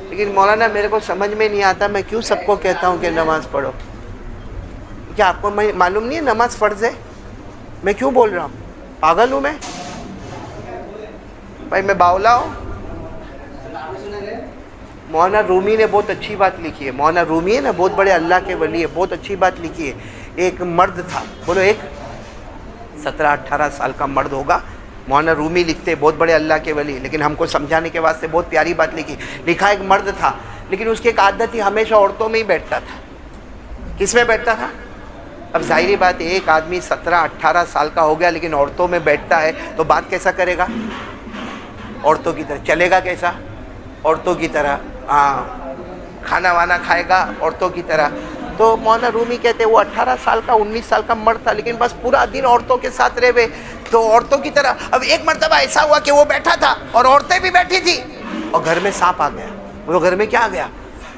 लेकिन मौलाना मेरे को समझ में नहीं आता, मैं क्यों सबको कहता हूँ कि नमाज पढ़ो? क्या आपको मालूम नहीं है नमाज फर्ज है? मैं क्यों बोल रहा हूँ? पागल हूँ मैं भाई? मैं बावला हूँ? मौलाना रूमी ने बहुत अच्छी बात लिखी है। मौलाना रूमी है ना, बहुत बड़े अल्लाह के वली है, बहुत अच्छी बात लिखी है। एक मर्द था, बोलो एक 17-18 साल का मर्द होगा। मौलाना रूमी लिखते बहुत बड़े अल्लाह के वली, लेकिन हमको समझाने के वास्ते बहुत प्यारी बात लिखा। एक मर्द था, लेकिन उसकी एक आदत थी, हमेशा औरतों में ही बैठता था। किस में बैठता था? अब जाहिर बात है, एक आदमी 17-18 साल का हो गया लेकिन औरतों में बैठता है तो बात कैसा करेगा? औरतों की तरह चलेगा। कैसा? औरतों की तरह। हाँ, खाना वाना खाएगा औरतों की तरह। तो मौलाना रूमी कहते वो 18 साल का 19 साल का मर्द था, लेकिन बस पूरा दिन औरतों के साथ रहे, तो औरतों की तरह। अब एक मर्तबा ऐसा हुआ कि वो बैठा था और औरतें भी बैठी थी, और घर में सांप आ गया। वो घर में क्या आ गया?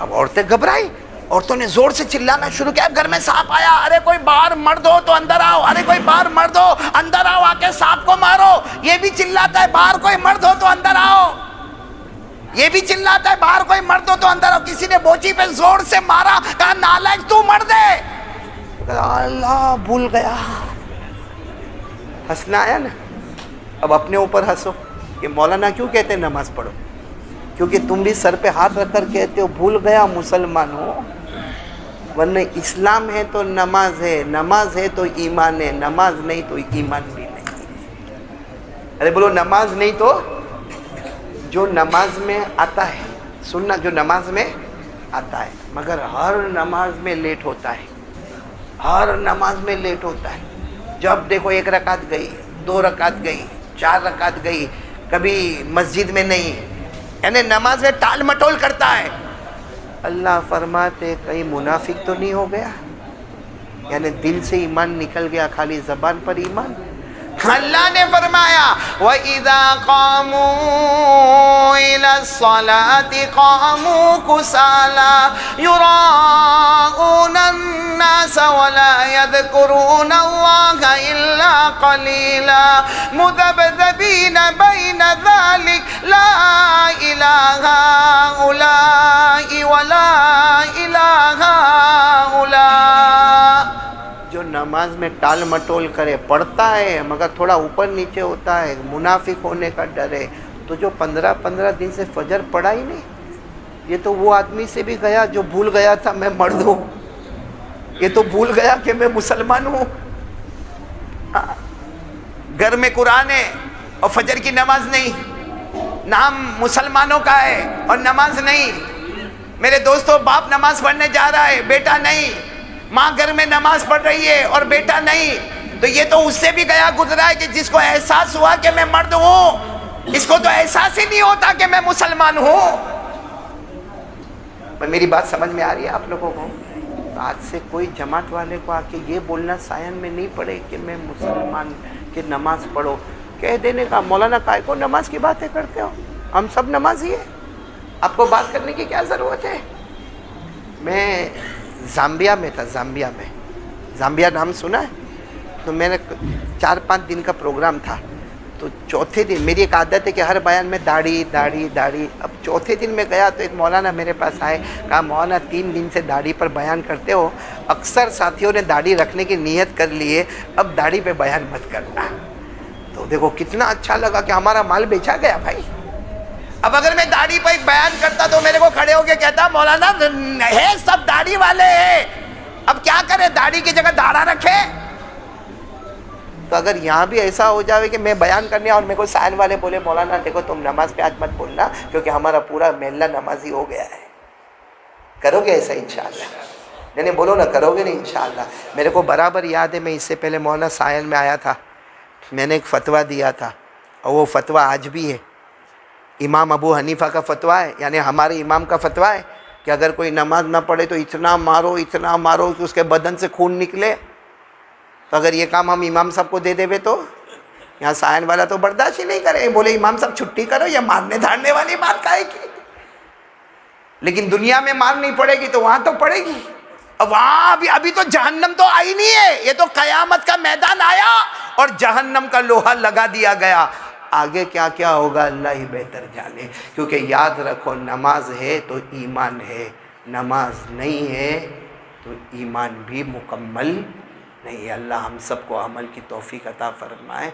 अब औरतें घबराई, औरतों ने जोर से चिल्लाना शुरू किया, घर में सांप आया, अरे कोई बाहर मर्द हो तो अंदर आओ, अरे कोई बाहर मर्द हो अंदर आओ, आके सांप को मारो। ये भी चिल्लाता है, बाहर कोई मर्द हो तो अंदर आओ। ये भी चिल्लाता है, बाहर कोई मर्द हो तो अंदर आओ। किसी ने बोची पे जोर से मारा, कहा नालायक तू मर्द है। अल्लाह भूल गया। हंसना आया ना? अब अपने ऊपर हंसो कि मौलाना क्यों कहते हैं नमाज पढ़ो? क्योंकि तुम भी सर पे हाथ रखकर कहते हो भूल गया मुसलमान हो। वरना इस्लाम है तो नमाज है, नमाज है तो ईमान है, नमाज नहीं तो ईमान भी नहीं है। अरे बोलो नमाज नहीं तो? जो नमाज में आता है, सुनना, जो नमाज में आता है, मगर हर नमाज में लेट होता है, हर नमाज में लेट होता है। जब देखो 1 रकात गई, 2 रकात गई, 4 रकात गई, कभी मस्जिद में नहीं, यानी नमाज में टाल मटोल करता है। अल्लाह फरमाते कहीं मुनाफिक तो नहीं हो गया? यानी दिल से ईमान निकल गया, खाली ज़बान पर ईमान। अल्लाह ने फरमाया व इज़ा क़ामू इला सलाति क़ामू कुसाला युराऊना अन्नास व ला यज़कुरूना अल्लाह इल्ला क़लीला मुज़ब्ज़बीना बैना ज़ालिक ला इलाहा उलाई व ला इलाहा उला। जो नमाज में टाल मटोल करे, पढ़ता है मगर थोड़ा ऊपर नीचे होता है, मुनाफिक होने का डर है, तो जो 15-15 दिन से फजर पढ़ा ही नहीं, ये तो वो आदमी से भी गया जो भूल गया था मैं मर्द हूँ। ये तो भूल गया कि मैं मुसलमान हूँ। घर में कुरान है और फजर की नमाज नहीं, नाम मुसलमानों का है और नमाज नहीं। मेरे दोस्तों, बाप नमाज पढ़ने जा रहा है, बेटा नहीं। माँ घर में नमाज पढ़ रही है और बेटा नहीं। तो ये तो उससे भी गया गुजरा है कि जिसको एहसास हुआ कि मैं मर्द हूँ, इसको तो एहसास ही नहीं होता कि मैं मुसलमान हूँ। मेरी बात समझ में आ रही है आप लोगों को? आज से कोई जमात वाले को आके ये बोलना सायन में नहीं पड़े कि मैं मुसलमान, कि नमाज पढ़ो। कह देने का मौलाना काय को नमाज की बातें करते हो, हम सब नमाजी है, आपको बात करने की क्या ज़रूरत है? मैं ज़ाम्बिया में था, ज़ाम्बिया नाम सुना है? तो मैंने 4-5 दिन का प्रोग्राम था। तो चौथे दिन मेरी एक आदत है कि हर बयान में दाढ़ी दाढ़ी दाढ़ी। अब चौथे दिन में गया तो एक मौलाना मेरे पास आए, कहा मौलाना 3 दिन से दाढ़ी पर बयान करते हो, अक्सर साथियों ने दाढ़ी रखने की नीयत कर ली है, अब दाढ़ी पे बयान मत करना। तो देखो कितना अच्छा लगा कि हमारा माल बेचा गया भाई। अब अगर मैं दाढ़ी पर एक बयान करता तो मेरे को खड़े होके कहता मौलाना है सब दाढ़ी वाले हैं, अब क्या करें, दाढ़ी की जगह दाढ़ा रखे। तो अगर यहाँ भी ऐसा हो जाए कि मैं बयान करने और मेरे को सायन वाले बोले मौलाना देखो तुम नमाज पे आज मत बोलना क्योंकि हमारा पूरा मेला नमाजी हो गया है, करोगे ऐसा इंशाअल्लाह? नहीं बोलो ना, करोगे नहीं इंशाअल्लाह? मेरे को बराबर याद है, मैं इससे पहले मौलाना सायन में आया था, मैंने एक फ़तवा दिया था और वो फ़तवा आज भी है। इमाम अबू हनीफ़ा का फ़तवा है, यानी हमारे इमाम का फ़तवा है कि अगर कोई नमाज ना पढ़े तो इतना मारो कि उसके बदन से खून निकले। तो अगर ये काम हम इमाम साहब को दे देवे तो यहाँ सायन वाला तो बर्दाश्त ही नहीं करे, बोले इमाम साहब छुट्टी करो, या मारने धाड़ने वाली बात काहे की। लेकिन दुनिया में मार नहीं पड़ेगी तो वहां तो पड़ेगी। वहां अभी तो जहन्नम तो आई नहीं है, ये तो कयामत का मैदान आया और जहन्नम का लोहा लगा दिया गया। आगे क्या क्या होगा अल्लाह ही बेहतर जाने। क्योंकि याद रखो, नमाज है तो ईमान है, नमाज नहीं है तो ईमान भी मुकम्मल नहीं। अल्लाह हम सबको अमल की तौफीक अता फरमाए।